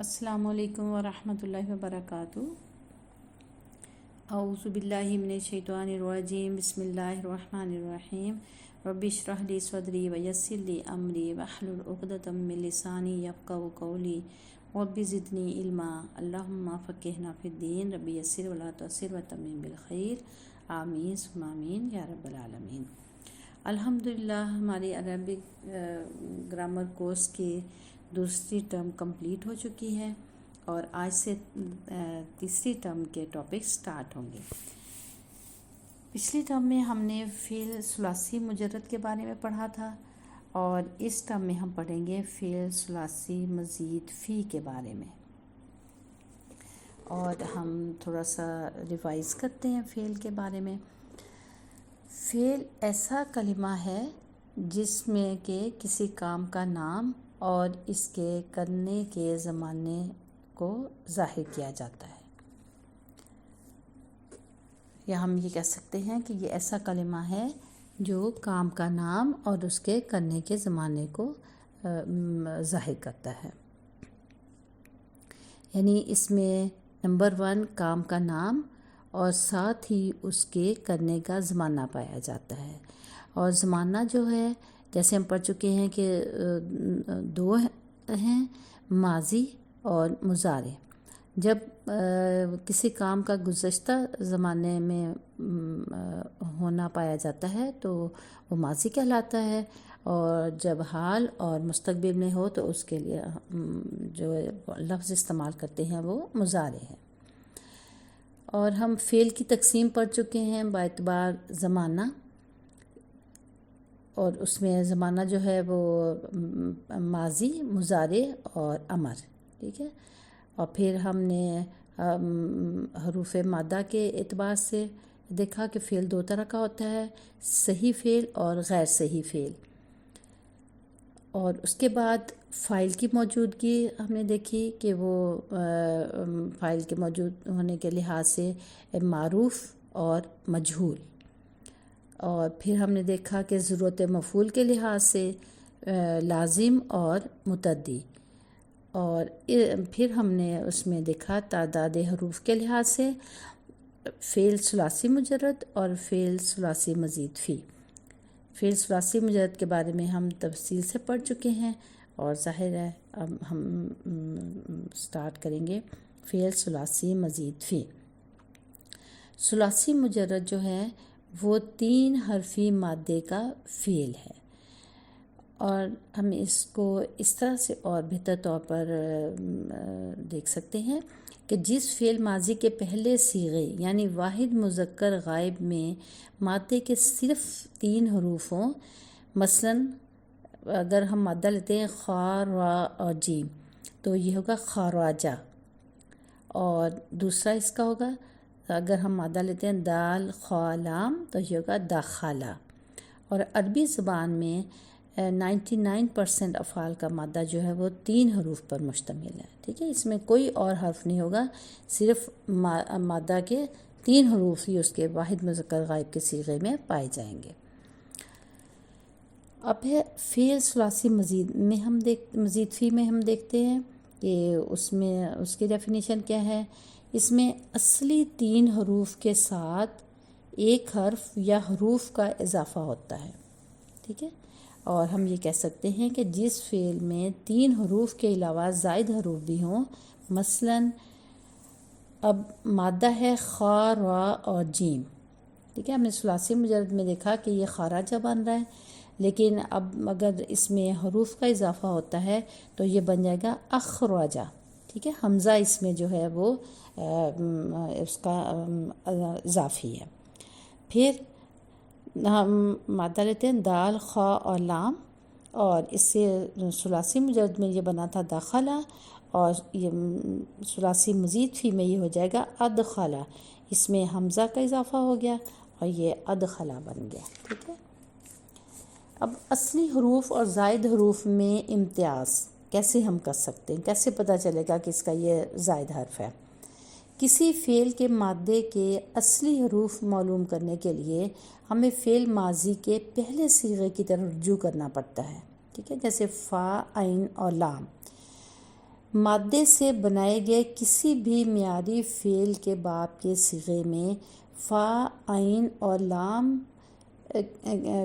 السلام علیکم ورحمۃ اللہ وبرکاتہ۔ اعوذ باللہ من الشیطان الرجیم، بسم اللہ الرحمن الرحیم۔ رب اشرح لی صدری ویسر لی امری واحلل عقدۃ من لسانی یفقہوا قولی رب زدنی علما اللہم فقہنا فی الدین رب یسر ولا تعسر وتمم بالخیر آمین ثم آمین یا رب العالمین۔ الحمدللہ ہماری عربک گرامر کورس کی دوسری ٹرم کمپلیٹ ہو چکی ہے اور آج سے تیسری ٹرم کے ٹاپک سٹارٹ ہوں گے۔ پچھلی ٹرم میں ہم نے فعل ثلاثی مجرد کے بارے میں پڑھا تھا اور اس ٹرم میں ہم پڑھیں گے فعل ثلاثی مزید فی کے بارے میں، اور ہم تھوڑا سا ریوائز کرتے ہیں فعل کے بارے میں۔ فعل ایسا کلمہ ہے جس میں کہ کسی کام کا نام اور اس کے کرنے کے زمانے کو ظاہر کیا جاتا ہے، یا ہم یہ کہہ سکتے ہیں کہ یہ ایسا کلمہ ہے جو کام کا نام اور اس کے کرنے کے زمانے کو ظاہر کرتا ہے۔ یعنی اس میں نمبر 1 کام کا نام اور ساتھ ہی اس کے کرنے کا زمانہ پایا جاتا ہے۔ اور زمانہ جو ہے جیسے ہم پڑھ چکے ہیں کہ 2 ہیں، ماضی اور مضارع۔ جب کسی کام کا گزشتہ زمانے میں ہونا پایا جاتا ہے تو وہ ماضی کہلاتا ہے، اور جب حال اور مستقبل میں ہو تو اس کے لیے جو لفظ استعمال کرتے ہیں وہ مضارع ہے۔ اور ہم فعل کی تقسیم پڑھ چکے ہیں با اعتبار زمانہ، اور اس میں زمانہ جو ہے وہ ماضی، مضارع اور امر، ٹھیک ہے۔ اور پھر ہم نے حروف مادہ کے اعتبار سے دیکھا کہ فعل 2 طرح کا ہوتا ہے، صحیح فعل اور غیر صحیح فعل۔ اور اس کے بعد فاعل کی موجودگی ہم نے دیکھی کہ وہ فاعل کے موجود ہونے کے لحاظ سے معروف اور مجہول۔ اور پھر ہم نے دیکھا کہ ضرورت مفعول کے لحاظ سے لازم اور متعدی۔ اور پھر ہم نے اس میں دیکھا تعداد حروف کے لحاظ سے فعل ثلاثی مجرد اور فعل ثلاثی مزید فی۔ فعل ثلاثی مجرد کے بارے میں ہم تفصیل سے پڑھ چکے ہیں، اور ظاہر ہے اب ہم سٹارٹ کریں گے فعل ثلاثی مزید فی۔ ثلاثی مجرد جو ہے وہ 3 حرفی مادے کا فعل ہے، اور ہم اس کو اس طرح سے اور بہتر طور پر دیکھ سکتے ہیں کہ جس فعل ماضی کے پہلے صیغے یعنی واحد مذکر غائب میں مادے کے صرف 3 حروف ہوں، مثلاً اگر ہم مادہ لیتے ہیں خا، را اور جیم تو یہ ہوگا خاراجہ، اور دوسرا اس کا ہوگا اگر ہم مادہ لیتے ہیں دال، خا، لام تو یہ ہوگا داخلہ۔ اور عربی زبان میں 99% افعال کا مادہ جو ہے وہ 3 حروف پر مشتمل ہے، ٹھیک ہے۔ اس میں کوئی اور حرف نہیں ہوگا، صرف مادہ کے 3 حروف ہی اس کے واحد مذکر غائب کے صیغے میں پائے جائیں گے۔ اب ہے فعل ثلاثی مزید فی میں ہم دیکھتے ہیں کہ اس میں اس کی ڈیفینیشن کیا ہے۔ اس میں اصلی 3 حروف کے ساتھ ایک حرف یا حروف کا اضافہ ہوتا ہے، ٹھیک ہے۔ اور ہم یہ کہہ سکتے ہیں کہ جس فعل میں 3 حروف کے علاوہ زائد حروف بھی ہوں، مثلاً اب مادہ ہے خا، را اور جیم، ٹھیک ہے۔ ہم نے ثلاثی مجرد میں دیکھا کہ یہ خاراجہ بن رہا ہے، لیکن اب اگر اس میں حروف کا اضافہ ہوتا ہے تو یہ بن جائے گا اخراجہ، ٹھیک ہے۔ حمزہ اس میں جو ہے وہ اس کا اضافی ہے۔ پھر ہم مادہ لیتے ہیں دال، خا اور لام، اور اس سے ثلاثی مجرد میں یہ بنا تھا داخلہ، اور یہ ثلاثی مزید فی میں یہ ہو جائے گا ادخلہ، اس میں حمزہ کا اضافہ ہو گیا اور یہ ادخلہ بن گیا، ٹھیک ہے۔ اب اصلی حروف اور زائد حروف میں امتیاز کیسے ہم کر سکتے ہیں، کیسے پتہ چلے گا کہ اس کا یہ زائد حرف ہے۔ کسی فعل کے مادے کے اصلی حروف معلوم کرنے کے لیے ہمیں فعل ماضی کے پہلے صیغے کی طرف رجوع کرنا پڑتا ہے، ٹھیک ہے، جیسے فا، عین اور لام۔ مادے سے بنائے گئے کسی بھی معیاری فعل کے باب کے صیغے میں فا، عین اور لام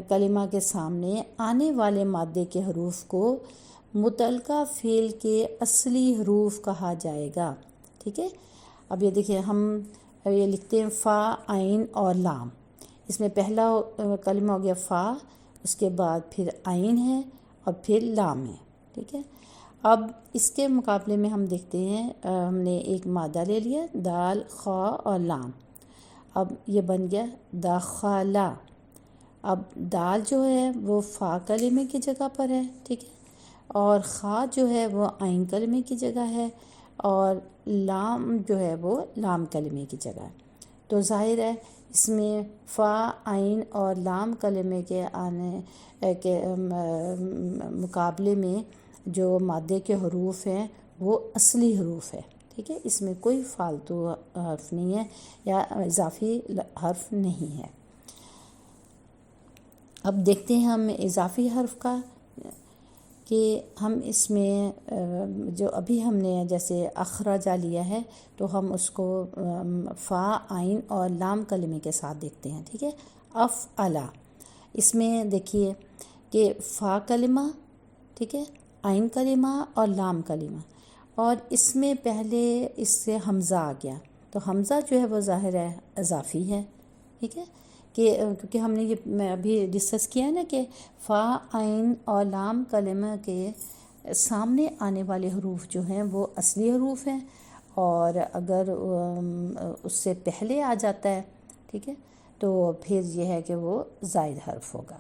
کلمہ کے سامنے آنے والے مادے کے حروف کو متعلقہ فعل کے اصلی حروف کہا جائے گا. ٹھیک ہے. اب یہ دیکھیں، ہم یہ لکھتے ہیں فا، عین اور لام. اس میں پہلا کلمہ ہو گیا فا، اس کے بعد پھر عین ہے اور پھر لام ہے. ٹھیک ہے. اب اس کے مقابلے میں ہم دیکھتے ہیں، ہم نے ایک مادہ لے لیا دال، خا اور لام. اب یہ بن گیا داخلہ. اب دال جو ہے وہ فا کلمے کی جگہ پر ہے. ٹھیک ہے. اور خا جو ہے وہ عین کلمے کی جگہ ہے، اور لام جو ہے وہ لام کلمے کی جگہ ہے. تو ظاہر ہے اس میں فا، عین اور لام کلمے کے آنے کے مقابلے میں جو مادے کے حروف ہیں وہ اصلی حروف ہے. ٹھیک ہے. اس میں کوئی فالتو حرف نہیں ہے یا اضافی حرف نہیں ہے. اب دیکھتے ہیں ہم اضافی حرف کا، کہ ہم اس میں جو ابھی ہم نے جیسے اخرجہ لیا ہے تو ہم اس کو فا، عین اور لام کلمے کے ساتھ دیکھتے ہیں. ٹھیک ہے. افعلا، اس میں دیکھیے کہ فا کلمہ، ٹھیک ہے، عین کلمہ اور لام کلمہ، اور اس میں پہلے اس سے حمزہ آ گیا. تو حمزہ جو ہے وہ ظاہر ہے اضافی ہے. ٹھیک ہے. کہ کیونکہ ہم نے یہ ابھی ڈسکس کیا ہے نا کہ فا، عین اور لام کلمہ کے سامنے آنے والے حروف جو ہیں وہ اصلی حروف ہیں، اور اگر اس سے پہلے آ جاتا ہے، ٹھیک ہے، تو پھر یہ ہے کہ وہ زائد حرف ہوگا.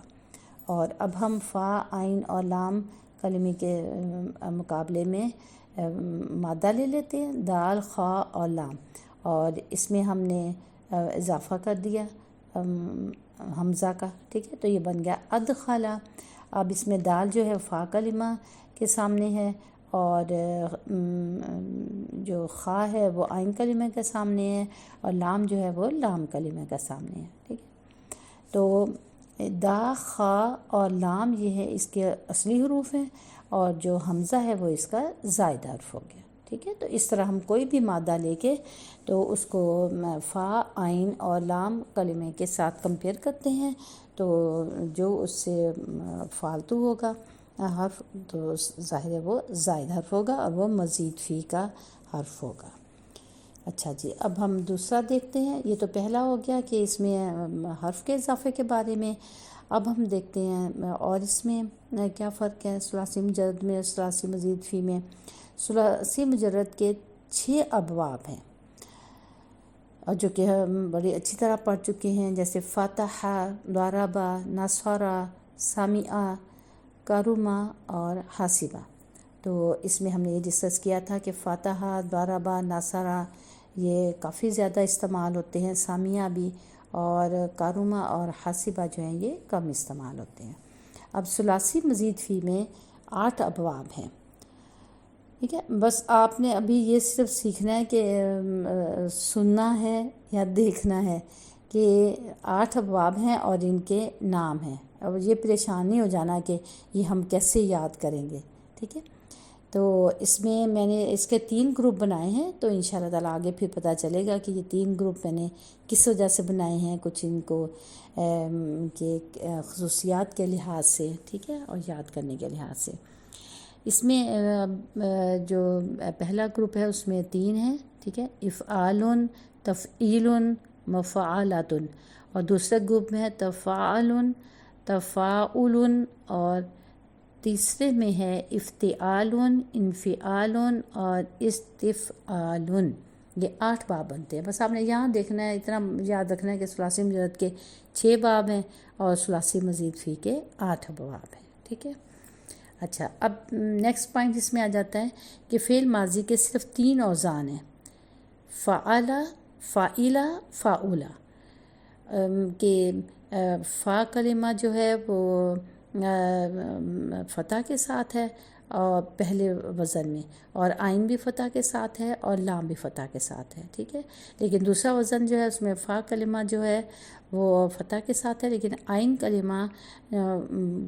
اور اب ہم فا، عین اور لام کلمے کے مقابلے میں مادہ لے لیتے ہیں دال، خا اور لام، اور اس میں ہم نے اضافہ کر دیا حمزہ کا. ٹھیک ہے. تو یہ بن گیا ادخلا. اب اس میں دال جو ہے فا کلمہ کے سامنے ہے، اور جو خا ہے وہ عین کلمہ کے سامنے ہے، اور لام جو ہے وہ لام کلمہ کے سامنے ہے. ٹھیک ہے. تو دا، خا اور لام یہ ہے اس کے اصلی حروف ہیں، اور جو حمزہ ہے وہ اس کا زائد حرف ہو گیا. ٹھیک ہے. تو اس طرح ہم کوئی بھی مادہ لے کے تو اس کو فا، عین اور لام کلمے کے ساتھ کمپیئر کرتے ہیں، تو جو اس سے فالتو ہوگا حرف تو ظاہر ہے وہ زائد حرف ہوگا، اور وہ مزید فی کا حرف ہوگا. اچھا جی، اب ہم دوسرا دیکھتے ہیں. یہ تو پہلا ہو گیا کہ اس میں حرف کے اضافے کے بارے میں. اب ہم دیکھتے ہیں اور اس میں کیا فرق ہے ثلاثی مجرد میں اور ثلاثی مزید فی میں. ثلاثی مجرد کے 6 ابواب ہیں، اور جو کہ ہم بڑی اچھی طرح پڑھ چکے ہیں، جیسے فتح، ضرب، نصر، سمع، کرم اور حاسبہ. تو اس میں ہم نے یہ ڈسکس کیا تھا کہ فتح، ضرب، نصر یہ کافی زیادہ استعمال ہوتے ہیں، سمع بھی، اور کرم اور حاسبہ جو ہیں یہ کم استعمال ہوتے ہیں. اب ثلاثی مزید فی میں 8 ابواب ہیں. ٹھیک ہے. بس آپ نے ابھی یہ صرف سیکھنا ہے کہ سننا ہے یا دیکھنا ہے کہ 8 ابواب ہیں اور ان کے نام ہیں. اب یہ پریشان نہیں ہو جانا کہ یہ ہم کیسے یاد کریں گے. ٹھیک ہے. تو اس میں نے اس کے 3 گروپ بنائے ہیں، تو انشاءاللہ تعالیٰ آگے پھر پتہ چلے گا کہ یہ 3 گروپ میں نے کس وجہ سے بنائے ہیں، کچھ ان کو کے خصوصیات کے لحاظ سے، ٹھیک ہے، اور یاد کرنے کے لحاظ سے. اس میں جو پہلا گروپ ہے اس میں 3 ہیں. ٹھیک ہے. افعال، تفعیل، مفعلات. اور دوسرے گروپ میں ہے تفاعل، تفاعل، اور تیسرے میں ہے افتعال، انفعال اور استفعال. یہ 8 باب بنتے ہیں. بس آپ نے یہاں دیکھنا ہے، اتنا یاد رکھنا ہے کہ ثلاثی مجرد کے 6 باب ہیں اور ثلاثی مزید فی کے 8 باب ہیں. ٹھیک ہے. اچھا، اب نیکسٹ پوائنٹ اس میں آ جاتا ہے کہ فعل ماضی کے صرف 3 اوزان ہیں، فعل، فاعل، فاعول. کہ فا کلمہ جو ہے وہ فتح کے ساتھ ہے اور پہلے وزن میں، اور عین بھی فتح کے ساتھ ہے اور لام بھی فتح کے ساتھ ہے. ٹھیک ہے. لیکن دوسرا وزن جو ہے اس میں فا کلمہ جو ہے وہ فتح کے ساتھ ہے، لیکن عین کلمہ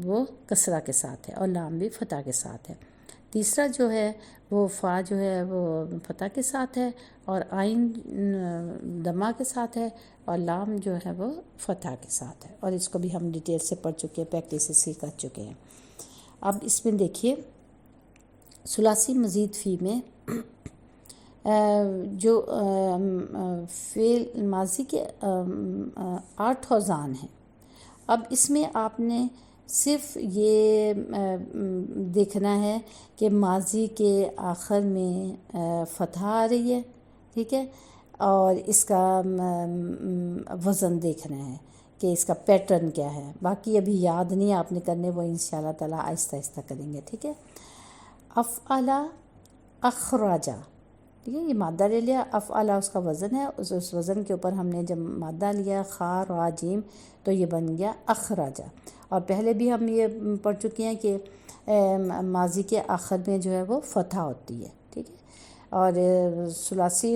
وہ کسرہ کے ساتھ ہے، اور لام بھی فتح کے ساتھ ہے. تیسرا جو ہے وہ فا جو ہے وہ فتح کے ساتھ ہے اور عین دمہ کے ساتھ ہے اور لام جو ہے وہ فتح کے ساتھ ہے، اور اس کو بھی ہم ڈیٹیل سے پڑھ چکے ہیں، پریکٹس سے کر چکے ہیں۔ اب اس میں دیکھیے ثلاثی مزید فی میں جو فعل ماضی کے 8 اوزان ہیں۔ اب اس میں آپ نے صرف یہ دیکھنا ہے کہ ماضی کے آخر میں فتح آ رہی ہے، ٹھیک ہے، اور اس کا وزن دیکھنا ہے کہ اس کا پیٹرن کیا ہے۔ باقی ابھی یاد نہیں آپ نے کرنے، وہ انشاءاللہ تعالیٰ آہستہ آہستہ کریں گے، ٹھیک ہے۔ افعلا اخراجا، ٹھیک ہے، یہ مادہ لے لیا، افعلا اس کا وزن ہے، اس وزن کے اوپر ہم نے جب مادہ لیا خا را جیم تو یہ بن گیا اخراجا۔ اور پہلے بھی ہم یہ پڑھ چکے ہیں کہ ماضی کے آخر میں جو ہے وہ فتح ہوتی ہے، ٹھیک ہے، اور ثلاثی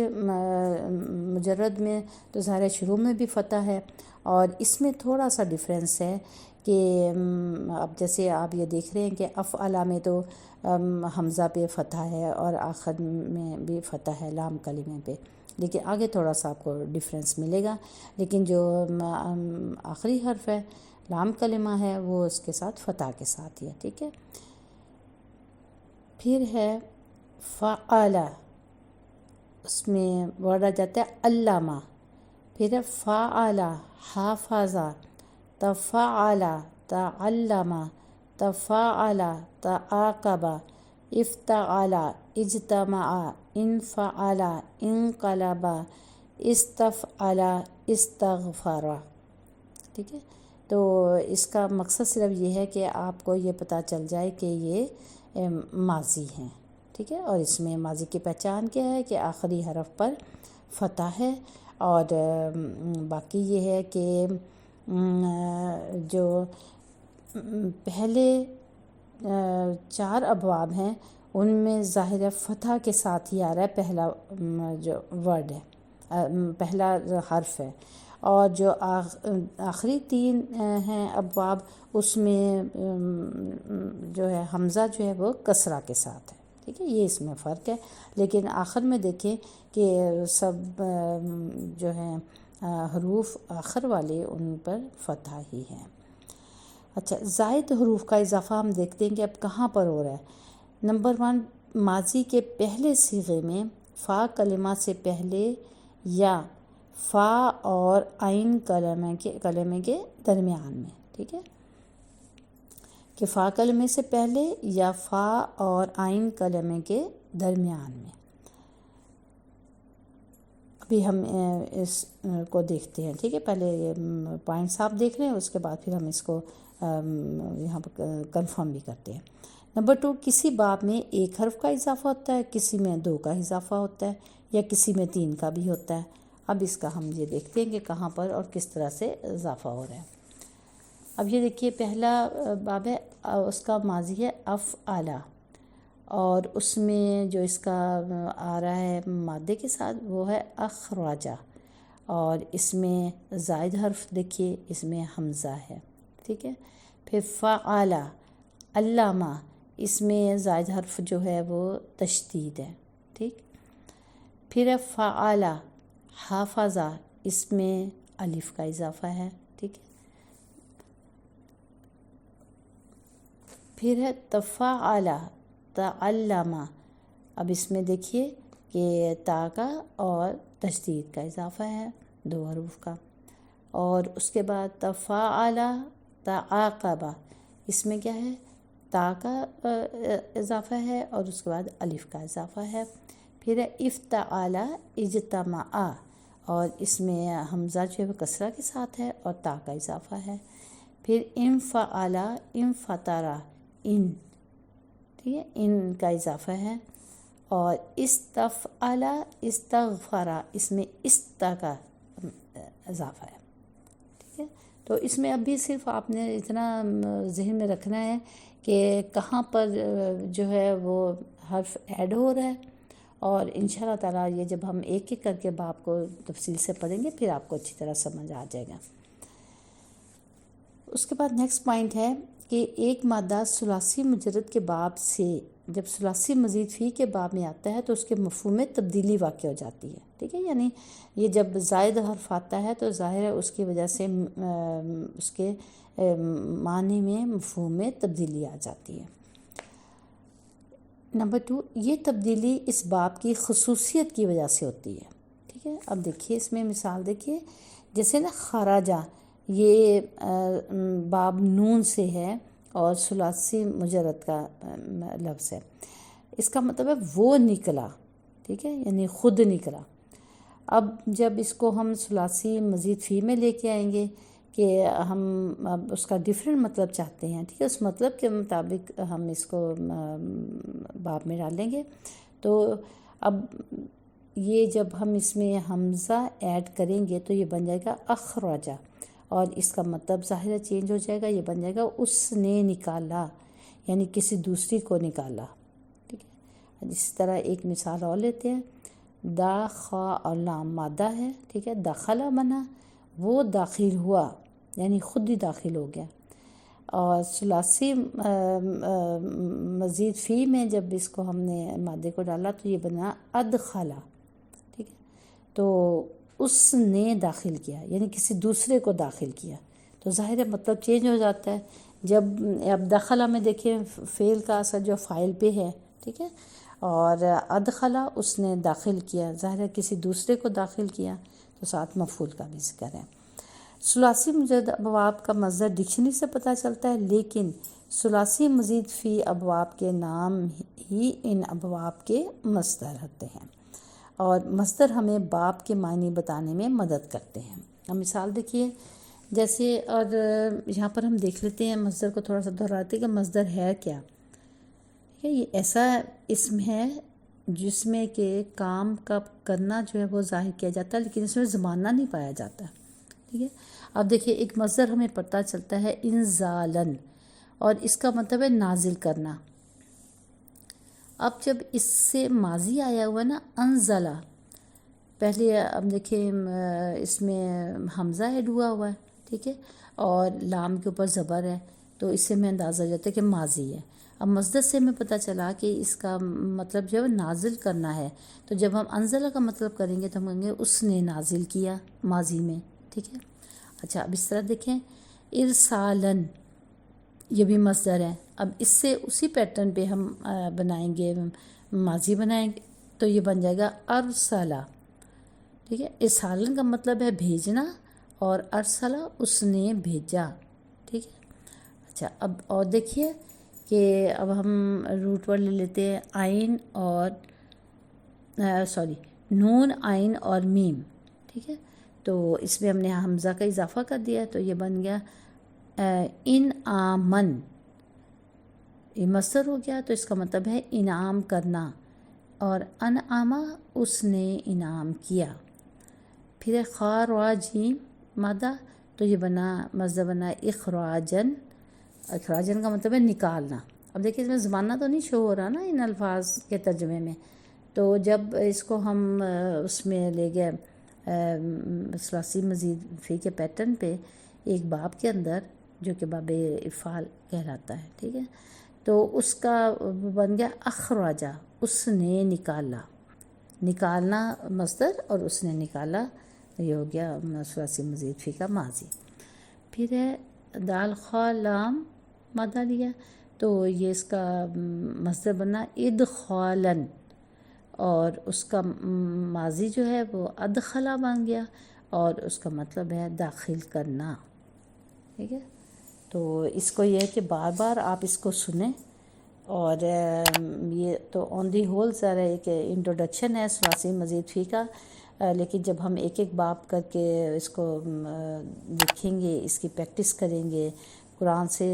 مجرد میں تو ظاہر شروع میں بھی فتح ہے، اور اس میں تھوڑا سا ڈیفرنس ہے کہ اب جیسے آپ یہ دیکھ رہے ہیں کہ افعلا میں تو حمزہ پہ فتح ہے اور آخر میں بھی فتح ہے لام کلمے پہ، لیکن آگے تھوڑا سا آپ کو ڈیفرنس ملے گا، لیکن جو آخری حرف ہے لام کلمہ ہے وہ اس کے ساتھ فتح کے ساتھ ہی ہے، ٹھیک ہے۔ پھر ہے فعلا، اس میں ورڈ آ جاتا ہے علامہ، پھر ہے فعلا حافظہ، تفعلا تعلم، تفعلا تعاقب، افتعلا اجتمع، انفعلا انقلب، استفعلا استغفر، ٹھیک ہے۔ تو اس کا مقصد صرف یہ ہے کہ آپ کو یہ پتہ چل جائے کہ یہ ماضی ہیں، ٹھیک ہے، اور اس میں ماضی کی پہچان کیا ہے کہ آخری حرف پر فتح ہے، اور باقی یہ ہے کہ جو پہلے 4 ابواب ہیں ان میں ظاہر فتح کے ساتھ ہی آ رہا ہے پہلا جو ورڈ ہے، پہلا حرف ہے، اور جو آخری 3 ہیں ابواب اس میں جو ہے حمزہ جو ہے وہ کسرہ کے ساتھ ہے، ٹھیک ہے، یہ اس میں فرق ہے، لیکن آخر میں دیکھیں کہ سب جو ہیں حروف آخر والے ان پر فتح ہی ہیں۔ اچھا، زائد حروف کا اضافہ ہم دیکھتے ہیں کہ اب کہاں پر ہو رہا ہے۔ نمبر 1، ماضی کے پہلے صیغے میں فا کلمہ سے پہلے یا فا اور عین کلمے کے درمیان میں، ٹھیک ہے، کہ فا کلمے سے پہلے یا فا اور عین کلمے کے درمیان میں۔ ابھی ہم اس کو دیکھتے ہیں، ٹھیک ہے، پہلے پوائنٹس آپ دیکھ رہے ہیں، اس کے بعد پھر ہم اس کو یہاں پر کنفرم بھی کرتے ہیں۔ نمبر 2، کسی باب میں 1 حرف کا اضافہ ہوتا ہے، کسی میں 2 کا اضافہ ہوتا ہے، یا کسی میں 3 کا بھی ہوتا ہے۔ اب اس کا ہم یہ دیکھتے ہیں کہ کہاں پر اور کس طرح سے اضافہ ہو رہا ہے۔ اب یہ دیکھیے پہلا باب ہے، اس کا ماضی ہے افعلا، اور اس میں جو اس کا آ رہا ہے مادے کے ساتھ وہ ہے اخراجہ، اور اس میں زائد حرف دیکھیے اس میں حمزہ ہے، ٹھیک ہے۔ پھر فعلا علامہ، اس میں زائد حرف جو ہے وہ تشدید ہے، ٹھیک۔ پھر ہے فعلا حافظہ، اس میں الف کا اضافہ ہے، ٹھیک ہے۔ پھر ہے تفعلا تعلم، اب اس میں دیکھیے کہ تا کا اور تشدید کا اضافہ ہے 2 حروف کا، اور اس کے بعد تفعلا تعاقب، اس میں کیا ہے تا کا اضافہ ہے اور اس کے بعد الف کا اضافہ ہے۔ پھر ہے افتعلا اجتمع، اور اس میں حمزہ جو ہے وہ کسرہ کے ساتھ ہے اور تا کا اضافہ ہے۔ پھر انفعلا انفطرا، ٹھیک ہے، ان کا اضافہ ہے، اور استفعلا استغفرا، اس میں استا کا اضافہ ہے، ٹھیک ہے۔ تو اس میں ابھی صرف آپ نے اتنا ذہن میں رکھنا ہے کہ کہاں پر جو ہے وہ حرف ایڈ ہو رہا ہے، اور انشاءاللہ تعالیٰ یہ جب ہم ایک ایک کر کے باب کو تفصیل سے پڑھیں گے پھر آپ کو اچھی طرح سمجھ آ جائے گا۔ اس کے بعد نیکسٹ پوائنٹ ہے کہ ایک مادہ ثلاثی مجرد کے باب سے جب ثلاثی مزید فی کے باب میں آتا ہے تو اس کے مفہوم میں تبدیلی واقع ہو جاتی ہے، ٹھیک ہے، یعنی یہ جب زائد حرف آتا ہے تو ظاہر ہے اس کی وجہ سے اس کے معنی میں مفہوم میں تبدیلی آ جاتی ہے۔ نمبر 2، یہ تبدیلی اس باب کی خصوصیت کی وجہ سے ہوتی ہے، ٹھیک ہے۔ اب دیکھیے اس میں مثال دیکھیے، جیسے نا خراجہ، یہ باب نون سے ہے اور ثلاثی مجرد کا لفظ ہے، اس کا مطلب ہے وہ نکلا، ٹھیک ہے، یعنی خود نکلا۔ اب جب اس کو ہم ثلاثی مزید فی میں لے کے آئیں گے کہ ہم اب اس کا ڈیفرنٹ مطلب چاہتے ہیں، ٹھیک ہے، اس مطلب کے مطابق ہم اس کو باب میں ڈالیں گے، تو اب یہ جب ہم اس میں حمزہ ایڈ کریں گے تو یہ بن جائے گا اخرجہ، اور اس کا مطلب ظاہر چینج ہو جائے گا، یہ بن جائے گا اس نے نکالا، یعنی کسی دوسری کو نکالا، ٹھیک ہے۔ اسی طرح ایک مثال اور لیتے ہیں، دا خا اور لام مادہ ہے، ٹھیک ہے، دخلا بنا، وہ داخل ہوا، یعنی خود ہی داخل ہو گیا۔ اور ثلاثی مزید فی میں جب اس کو ہم نے مادے کو ڈالا تو یہ بنا ادخلا، ٹھیک ہے، تو اس نے داخل کیا، یعنی کسی دوسرے کو داخل کیا، تو ظاہر ہے مطلب چینج ہو جاتا ہے۔ جب اب دخلا میں دیکھیں فعل کا اثر جو فاعل پہ ہے، ٹھیک ہے، اور ادخلا اس نے داخل کیا، ظاہر ہے کسی دوسرے کو داخل کیا، تو ساتھ مفعول کا بھی ذکر ہے۔ ثلاثی مجرد ابواب کا مصدر ڈکشنری سے پتہ چلتا ہے، لیکن ثلاثی مزید فی ابواب کے نام ہی ان ابواب کے مصدر ہوتے ہیں، اور مصدر ہمیں باب کے معنی بتانے میں مدد کرتے ہیں۔ اب مثال دیکھیے، جیسے اور یہاں پر ہم دیکھ لیتے ہیں مصدر کو تھوڑا سا دہراتے کہ مصدر ہے کیا، یہ ایسا اسم ہے جس میں کہ کام کا کرنا جو ہے وہ ظاہر کیا جاتا ہے، لیکن اس میں زمانہ نہیں پایا جاتا، ٹھیک ہے۔ اب دیکھیے ایک مصدر ہمیں پتہ چلتا ہے انزالن، اور اس کا مطلب ہے نازل کرنا۔ اب جب اس سے ماضی آیا ہوا ہے نا انزلہ، پہلے اب دیکھیں اس میں حمزہ ایڈ ہوا ہے، ٹھیک ہے، اور لام کے اوپر زبر ہے، تو اس سے میں اندازہ جاتا ہے کہ ماضی ہے۔ اب مصدر سے ہمیں پتہ چلا کہ اس کا مطلب جو ہے نازل کرنا ہے، تو جب ہم انزلہ کا مطلب کریں گے تو ہم کہیں گے اس نے نازل کیا ماضی میں، ٹھیک ہے۔ اچھا اب اس طرح دیکھیں ارسالن، یہ بھی مصدر ہے، اب اس سے اسی پیٹرن پہ ہم بنائیں گے، ماضی بنائیں گے تو یہ بن جائے گا ارسلہ، ٹھیک ہے۔ ارسالن کا مطلب ہے بھیجنا، اور ارسلہ اس نے بھیجا، ٹھیک ہے۔ اچھا اب اور دیکھیے کہ اب ہم روٹ ورڈ لے لیتے ہیں، آئین اور نون آئین اور میم، ٹھیک ہے، تو اس میں ہم نے حمزہ کا اضافہ کر دیا تو یہ بن گیا ان آمن، یہ مصدر ہو گیا، تو اس کا مطلب ہے انعام کرنا، اور انعامہ اس نے انعام کیا۔ پھر خراجین مادہ، تو یہ بنا مصدر بنا اخراجن، اخراجن کا مطلب ہے نکالنا۔ اب دیکھیں اس میں زمانہ تو نہیں شو ہو رہا نا ان الفاظ کے ترجمے میں، تو جب اس کو ہم اس میں لے گئے ثلاثی مزید فی کے پیٹرن پہ ایک باب کے اندر جو کہ باب افعال کہلاتا ہے، ٹھیک ہے، تو اس کا بن گیا اخراجہ، اس نے نکالا، نکالنا مصدر اور اس نے نکالا، یہ ہو گیا ثلاثی مزید فی کا ماضی۔ پھر ہے دال خا لام مادہ لیا، تو یہ اس کا مصدر بنا ادخالن، اور اس کا ماضی جو ہے وہ ادخلا بن گیا، اور اس کا مطلب ہے داخل کرنا، ٹھیک ہے۔ تو اس کو یہ ہے کہ بار بار آپ اس کو سنیں، اور یہ تو آن دی ہول سارا ایک انٹروڈکشن ہے ثلاثی مزید فی کا، لیکن جب ہم ایک ایک باب کر کے اس کو دیکھیں گے، اس کی پریکٹس کریں گے، قرآن سے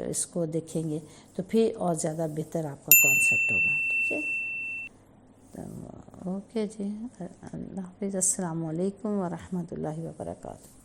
اس کو دیکھیں گے، تو پھر اور زیادہ بہتر آپ کا کانسیپٹ ہوگا، ٹھیک ہے۔ اوکے جی، اللہ حافظ، السلام علیکم ورحمۃ اللہ وبرکاتہ۔